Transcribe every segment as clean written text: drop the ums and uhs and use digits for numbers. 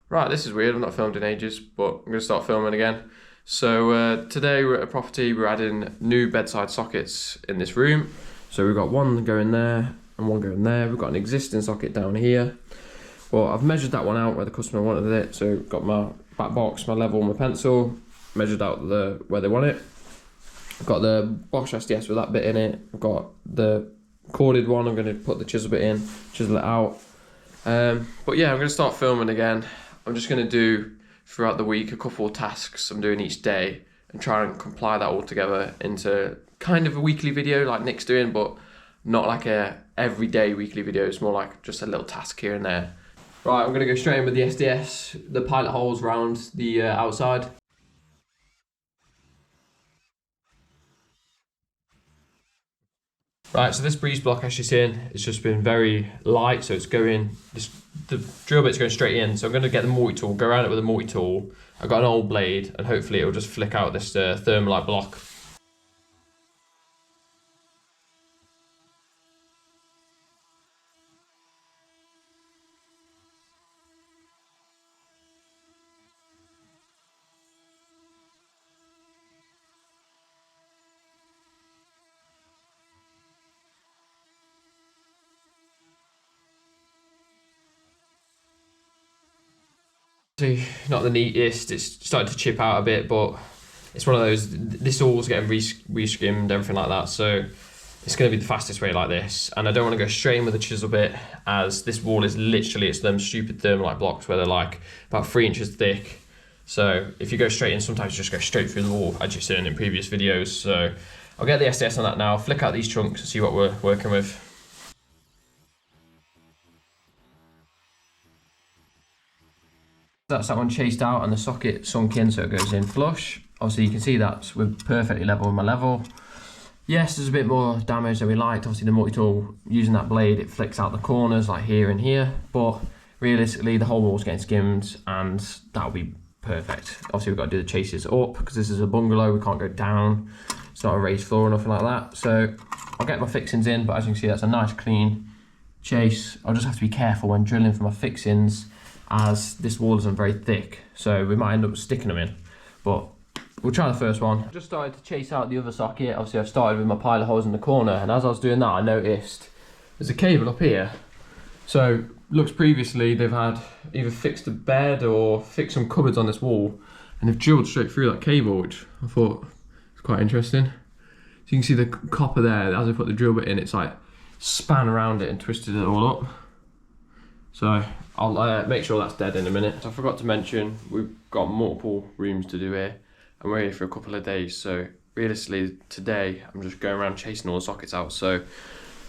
Right, this is weird. I've not filmed in ages, but I'm going to start filming again. So today we're at a property. We're adding new bedside sockets in this room. So we've got one going there and one going there. We've got an existing socket down here. Well, I've measured that one out where the customer wanted it. So got my back box, my level, my pencil. Measured out where they want it. I've got the Bosch SDS with that bit in it. I've got the corded one. I'm going to put the chisel bit in, chisel it out. But yeah, I'm going to start filming again. I'm just going to do throughout the week a couple of tasks I'm doing each day and try and compile that all together into kind of a weekly video like Nick's doing, but not like a everyday weekly video. It's more like just a little task here and there. Right, I'm going to go straight in with the SDS, the pilot holes around the outside. Right, so this breeze block as you've seen, it's just been very light, so it's going, the drill bit's going straight in, so I'm going to get the multi-tool, go around it with a multi-tool. I've got an old blade, and hopefully it'll just flick out this thermalite block. See, not the neatest, it's starting to chip out a bit, but it's one of those, this all's getting re-skimmed, everything like that, so it's going to be the fastest way like this. And I don't want to go straight in with a chisel bit, as this wall is literally, it's them stupid thermalite blocks where they're like about 3 inches thick. So if you go straight in, sometimes you just go straight through the wall, as you've seen in previous videos. So I'll get the SDS on that now, flick out these chunks and see what we're working with. That's that one chased out and the socket sunk in so it goes in flush. Obviously you can see that's we're perfectly level with my level. Yes, there's a bit more damage than we liked. Obviously the multi-tool, using that blade, it flicks out the corners like here and here, but realistically the whole wall's getting skimmed and that'll be perfect. Obviously we've got to do the chases up because this is a bungalow, we can't go down. It's not a raised floor or nothing like that. So I'll get my fixings in, but as you can see that's a nice clean chase. I'll just have to be careful when drilling for my fixings, as this wall isn't very thick, so we might end up sticking them in, but we'll try the first one. Just started to chase out the other socket. Obviously I've started with my pilot holes in the corner, and as I was doing that I noticed there's a cable up here. So looks previously they've had either fixed a bed or fixed some cupboards on this wall, and they've drilled straight through that cable, which I thought was quite interesting. So you can see the copper there, as I put the drill bit in, it's like span around it and twisted it all up. So I'll make sure that's dead in a minute. So I forgot to mention, we've got multiple rooms to do here, and we're here for a couple of days. So realistically today, I'm just going around chasing all the sockets out. So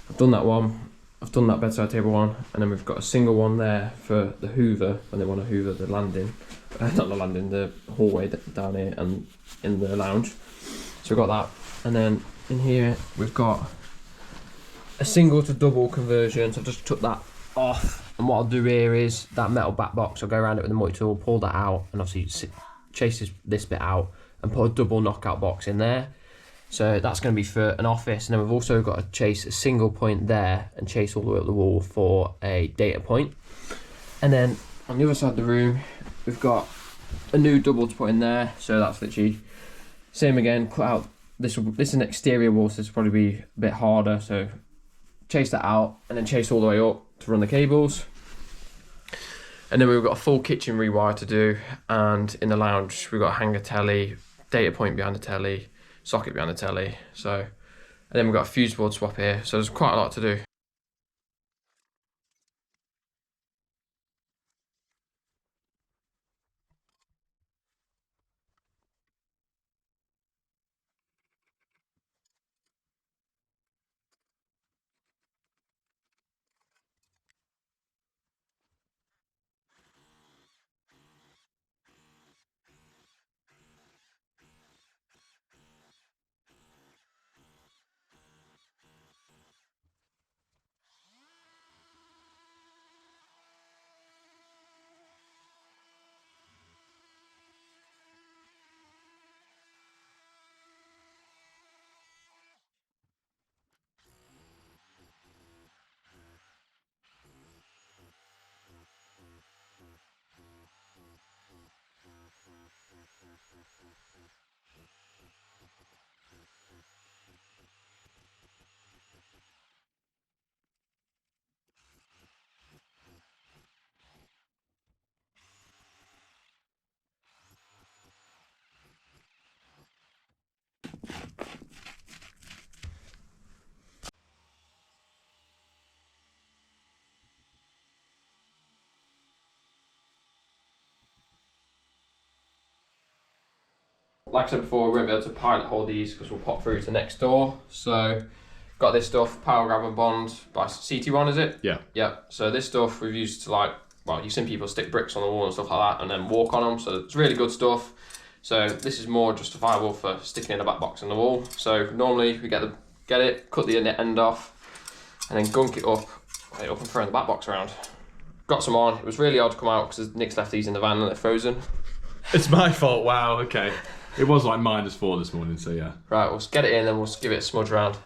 I've done that one, I've done that bedside table one, and then we've got a single one there for the hoover, when they want to hoover the landing. Not the landing, the hallway down here and in the lounge. So we've got that. And then in here, we've got a single to double conversion. So I've just took that off. And what I'll do here is that metal back box, I'll go around it with the multi-tool, pull that out, and obviously chase this bit out and put a double knockout box in there. So that's going to be for an office. And then we've also got to chase a single point there and chase all the way up the wall for a data point. And then on the other side of the room, we've got a new double to put in there. So that's literally same again, cut out, this is an exterior wall, so this will probably be a bit harder. So chase that out and then chase all the way up to run the cables. And then we've got a full kitchen rewire to do, and in the lounge we've got a hanger telly, data point behind the telly, socket behind the telly. So, and then we've got a fuse board swap here, so there's quite a lot to do. like I said before, we won't be able to pilot hold these because we'll pop through to next door. So got this stuff, Power Grab and Bond by CT1, is it? Yeah. Yeah. So this stuff we've used to like, well, you've seen people stick bricks on the wall and stuff like that and then walk on them. So it's really good stuff. So this is more justifiable for sticking in a back box on the wall. So normally we get it, cut the end off, and then gunk it up and throw in the back box around. Got some on. It was really hard to come out because Nick's left these in the van and they're frozen. It's my fault. Wow. Okay. It was like -4 this morning, so yeah. Right, we'll get it in, then we'll give it a smudge around.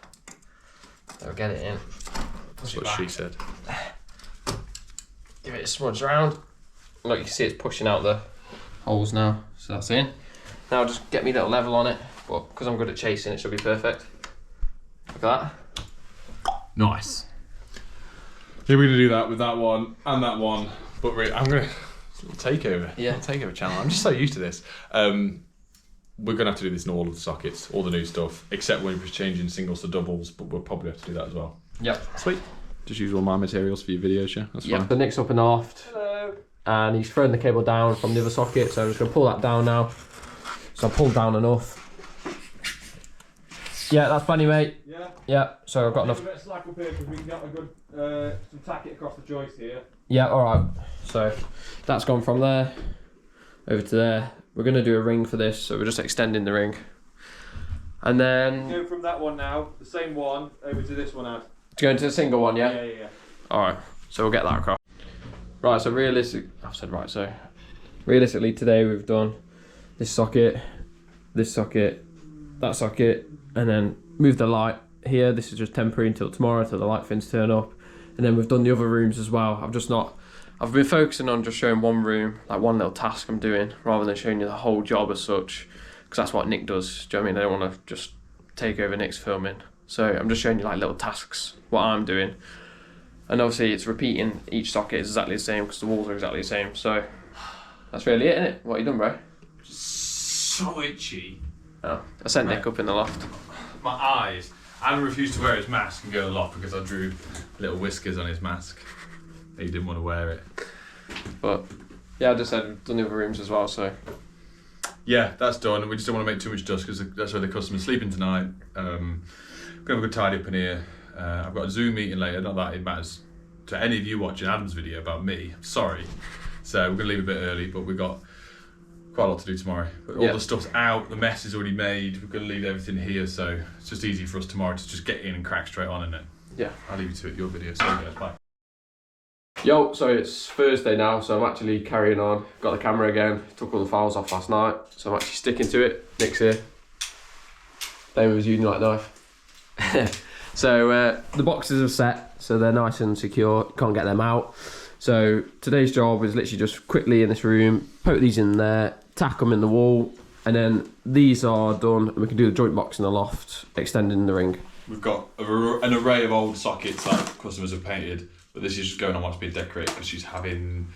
So get it in. That's what she said. Give it a smudge around. Look, you can see it's pushing out the holes now, so that's in. Now just get me a little level on it, but because I'm good at chasing, it should be perfect. Look at that. Nice. Yeah, we're gonna do that with that one and that one, but I'm gonna takeover. Yeah. Takeover channel. I'm just so used to this. We're gonna have to do this in all of the sockets, all the new stuff, except when we're changing singles to doubles, but we'll probably have to do that as well. Yep. Sweet. Just use all my materials for your videos, yeah? That's fine. The Nick's up in the loft. Hello. And he's thrown the cable down from the other socket, so I'm just gonna pull that down now. So I pulled down enough. Yeah, that's plenty, mate. Yeah. Yeah, so I've got enough. A bit of slack up here because we can get a good some tack it across the joist here. Yeah, alright. So that's gone from there over to there. We're going to do a ring for this, so we're just extending the ring. And then... Go from that one now, the same one, over to this one out. To go into the single one, yeah? Yeah. Alright, so we'll get that across. Right, so realistically today we've done this socket, that socket, and then move the light here. This is just temporary until tomorrow, until the light fins turn up. And then we've done the other rooms as well. I've been focusing on just showing one room, like one little task I'm doing, rather than showing you the whole job as such, because that's what Nick does. Do you know what I mean? I don't want to just take over Nick's filming. So I'm just showing you like little tasks, what I'm doing. And obviously it's repeating, each socket is exactly the same because the walls are exactly the same. So that's really it, innit? What have you done, bro? So itchy. Oh, I sent Nick up in the loft. My eyes. Adam refused to wear his mask and go to the loft because I drew little whiskers on his mask. He didn't want to wear it. But yeah, I just said we've done the other rooms as well, so. Yeah, that's done. We just don't want to make too much dust because that's where the customer's sleeping tonight. We're going to have a good tidy up in here. I've got a Zoom meeting later, not that it matters to any of you watching Adam's video about me. I'm sorry. So we're going to leave a bit early, but we've got quite a lot to do tomorrow. But all the stuff's out, the mess is already made. We're going to leave everything here, so it's just easy for us tomorrow to just get in and crack straight on, and then I'll leave you to it, your video. So guys, bye. Yo, so it's Thursday now, so I'm actually carrying on. Got the camera again, took all the files off last night, so I'm actually sticking to it. Nick's here. Playing with his Unilite knife. So the boxes are set, so they're nice and secure, can't get them out. So today's job is literally just quickly in this room, poke these in there, tack them in the wall, and then these are done, and we can do the joint box in the loft, extending the ring. We've got an array of old sockets that customers have painted, but this is just going on what's being decorated because she's having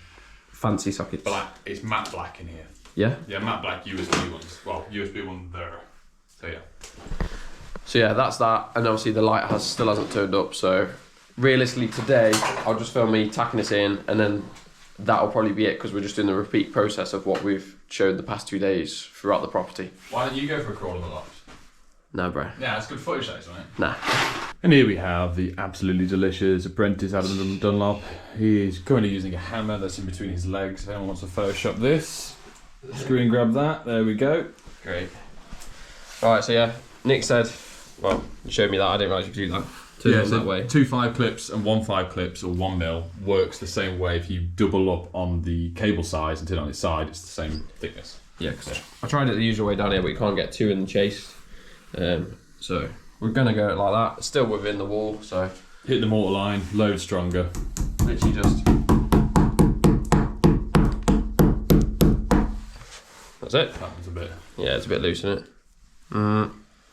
fancy sockets. Black. It's matte black in here. Yeah? Yeah, matte black USB ones. Well, USB one there. So yeah. So yeah, that's that, and obviously the light still hasn't turned up, so realistically today I'll just film me tacking this in, and then that'll probably be it because we're just doing the repeat process of what we've showed the past 2 days throughout the property. Why don't you go for a crawl in the loft? No, bro. Yeah, it's good footage, that, isn't it? Nah. And here we have the absolutely delicious apprentice Adam Dunlop. He is currently using a hammer that's in between his legs. If anyone wants to Photoshop this, screen grab that. There we go. Great. Alright, so yeah, Nick said, well, you showed me that, I didn't realise you could do that. So that way. 2 5 clips and 1 5 clips or 1 mil works the same way. If you double up on the cable size and turn it on its side, it's the same thickness. Yeah, because I tried it the usual way down here, but you can't get 2 in the chase. So we're gonna go it like that. It's still within the wall, so hit the mortar line, load stronger. Literally just. That's it. That was a bit. Yeah, it's a bit loose, isn't it?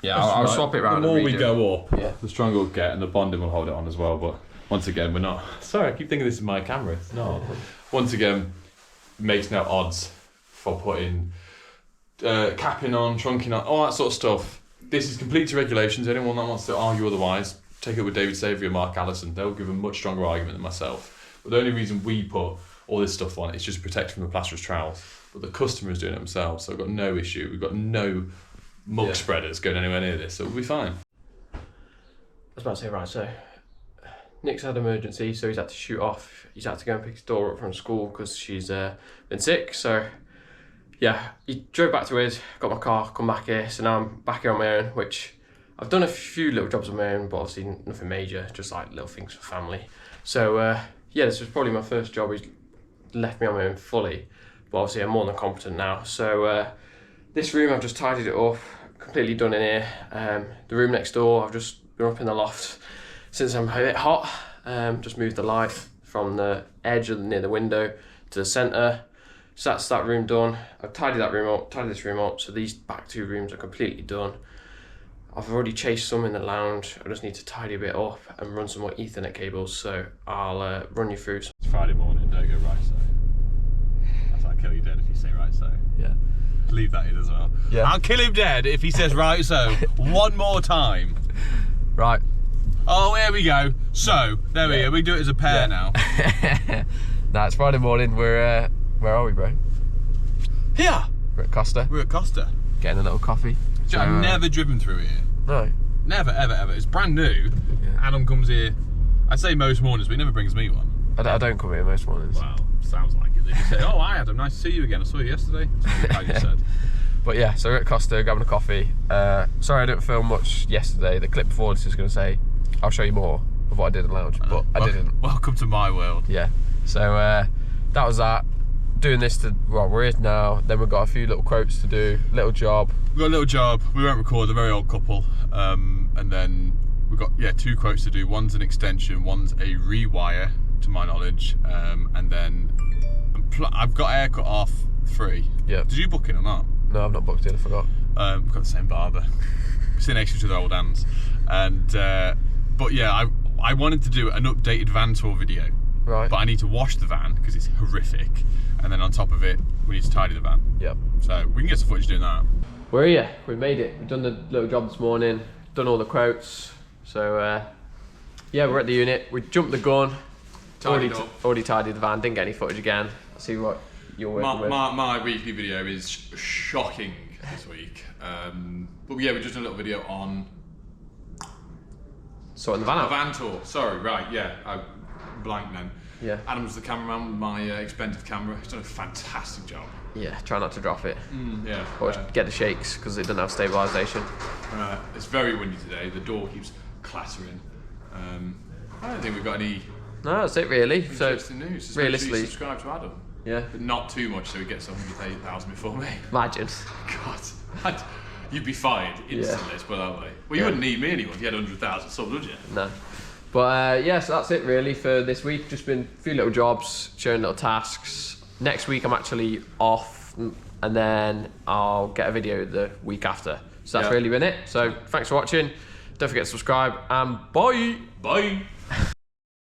Yeah, I'll swap it around. The more we go up, yeah, the stronger we'll get, and the bonding will hold it on as well. But once again, we're not. Sorry, I keep thinking this is my camera. It's not. Once again, makes no odds for putting capping on, trunking on, all that sort of stuff. This is complete to regulations. Anyone that wants to argue otherwise, take it with David Savory and Mark Allison. They'll give a much stronger argument than myself. But the only reason we put all this stuff on is just to protect from the plasterer's trowels. but the customer is doing it themselves, so I've got no issue. We've got no mug spreaders going anywhere near this, so we'll be fine. I was about to say, right, so Nick's had an emergency, so he's had to shoot off. He's had to go and pick his daughter up from school because she's been sick. So yeah, he drove back to his, got my car, come back here. So now I'm back here on my own, which I've done a few little jobs on my own, but obviously nothing major, just like little things for family. So yeah, this was probably my first job. He's left me on my own fully, but obviously I'm more than competent now. So this room, I've just tidied it up, completely done in here. The room next door, I've just been up in the loft since I'm a bit hot. Just moved the light from the edge of near the window to the centre. So that's that room done. I've tidied that room up, tidied this room up, so these back two rooms are completely done. I've already chased some in the lounge. I just need to tidy a bit up and run some more Ethernet cables, so I'll run you through some. It's Friday morning, don't go right so. That's I'll kill you dead if you say right so. Yeah. Leave that in as well. Yeah. I'll kill him dead if he says right so one more time. Right. Oh, here we go. So, there we go. We do it as a pair now. Nah, it's Friday morning. We're, where are we, bro? Here. We're at Costa. We're at Costa. Getting a little coffee. So, I've never driven through here. No. Never, ever, ever. It's brand new. Yeah. Adam comes here, I'd say most mornings, but he never brings me one. I don't come here most mornings. Well, sounds like it. They just say, oh, hi Adam, nice to see you again. I saw you yesterday. That's what I just said. But yeah, so we're at Costa, grabbing a coffee. Sorry I didn't film much yesterday. The clip before this is going to say, I'll show you more of what I did in the lounge, but I didn't. Welcome to my world. Yeah, so that was that. Doing this to, well, we're here now. Then we've got a few little quotes to do, little job. We've got a little job. We won't record, a very old couple. And then we've got, two quotes to do. One's an extension, one's a rewire, to my knowledge. And then I've got haircut off 3. Yeah. Did you book in or not? No, I've not booked in, I forgot. We've got the same barber. We sit next to each other, old hands. And, but yeah, I wanted to do an updated van tour video. Right. But I need to wash the van because it's horrific. And then on top of it, we need to tidy the van. Yep. So we can get some footage doing that. We're here, we made it. We've done the little job this morning, done all the quotes. So yeah, we're at the unit. We jumped the gun. Already tidied the van, didn't get any footage again. Let's see what you're working with. My weekly video is shocking this week. But yeah, we just did a little video on sorting the van out. A van tour. Sorry, right, yeah. I blanked then. Yeah. Adam's the cameraman with my expensive camera. He's done a fantastic job. Yeah, try not to drop it. Yeah. Or get the shakes because it doesn't have stabilisation. It's very windy today. The door keeps clattering. I don't think we've got any No, that's it really. interesting news. Just realistically, make sure you subscribe to Adam. Yeah. But not too much so he gets 108,000 before me. Imagine. God. You'd be fired instantly, let's put it that way. Well, you wouldn't need me anymore if you had 100,000 subs, would you? No. But yeah, so that's it really for this week. Just been a few little jobs, showing little tasks. Next week I'm actually off, and then I'll get a video the week after. So that's really been it. So thanks for watching. Don't forget to subscribe, and bye. Bye.